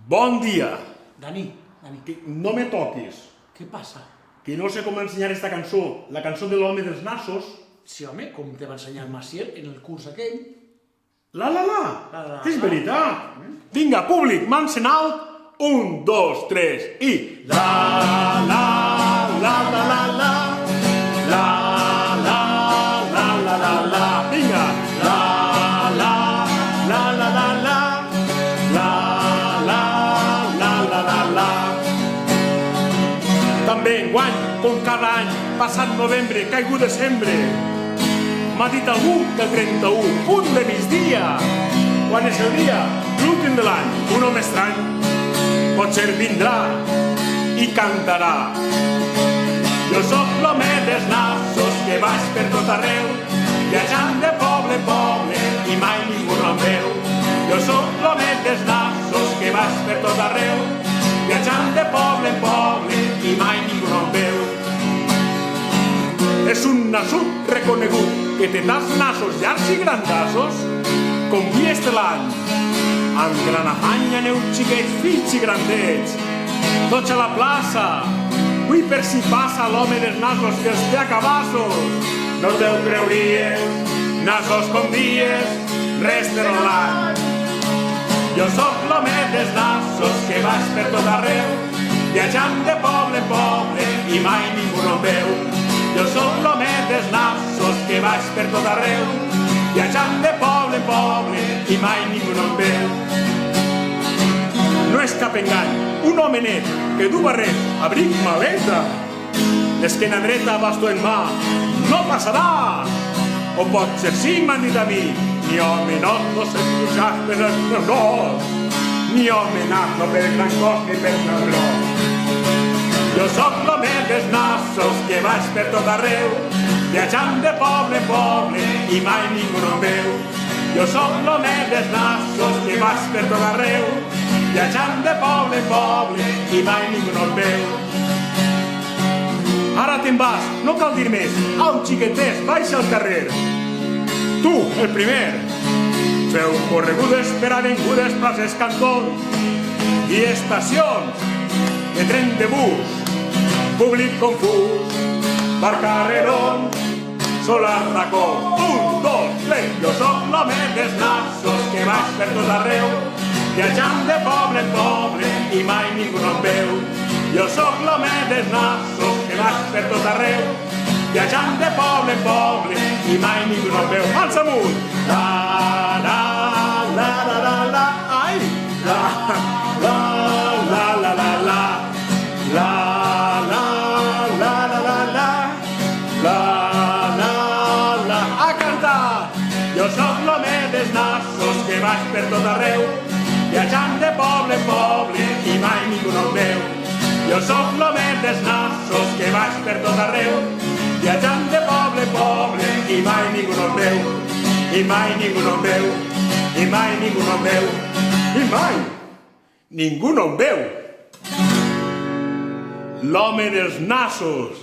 Bon dia. Dani, No me toquis, què passa? que no sé com ensenyar esta cançó, la cançó de l'home dels nassos. Sí, home, com te va ensenyar el Maciel en el curs aquell. La, la, la. La, la, És la. veritat. Vinga, públic, mans en alt. 1, 2, 3 i... La, la, la, la, la, la. La, la, la, la, la, la. Vinga. La, la, la, la, la, la. La, la, la, la, la, la. També enguany, com cada any, passat novembre, caigut desembre, m'ha dit algú que el 31, punt de migdia, quan és el dia, l'últim de l'any, un home estrany, potser vindrà i cantarà. Jo sóc l'home dels nassos que vaig per tot arreu, viatjant de poble en poble i mai ningú no em veu. Jo sóc l'home dels nassos que vaig per tot arreu, viatjant de poble en poble i mai ningú no em veu. És un nasut reconegut que té tants nassos llargs i grandassos com dies de l'any. Amb gran afany aneu xiquets, fills i grandets, tots a la plaça. Ui, per si passa l'home dels nassos que els té a cabassos. No te'l creuries, nassos com dies, res de l'any. Jo sóc l'home dels nassos que vaig per tot arreu, viatjant de poble en poble i mai ningú no em veu. Jo sóc l'home dels nassos que vaig per tot arreu, viatjant de poble en poble i mai ningú no em veu. No és cap engany, un home net que du barret, abric, maleta, l'esquena dreta, bastó en mà, no passarà. O potser sí, m'han dit a mi, ni home no sé pujar per els meus dos, ni home no per gran cos ni per gran gros. Jo sóc l'home dels nassos que vaig per tot arreu, viatjant de poble en poble i mai ningú no em veu. Jo sóc l'home dels nassos que vaig per tot arreu, viatjant de poble en poble i mai ningú no em veu. Ara te'n vas, no cal dir més. Au, xiqueters, baixa al carrer. Tu, el primer. Feu corregudes per avingudes, places, cantons i estacions de tren de bus. Públic confús, per carrerons, solar racó. 1, 2, 3. Jo sóc l'home dels nassos que vaig per tot arreu, viatjant de poble en poble i mai ningú no em veu. Jo sóc l'home dels nassos que vaig per tot arreu, viatjant de poble en poble i mai ningú no em veu. Mans amunt! La, la, la, la, la, la, ai! La, la, la, la, la, la, la, la, la, la, la, la, la, la, la, a cantar! Jo sóc l'home dels nassos que vaig per tot arreu, viatjant de poble en poble i mai ningú no em veu. Jo sóc l'home dels nassos que vaig per tot arreu, viatjant de poble en poble i mai ningú no em veu. I mai ningú no em veu. I mai ningú no em veu. I mai ningú no em veu. L'home dels nassos.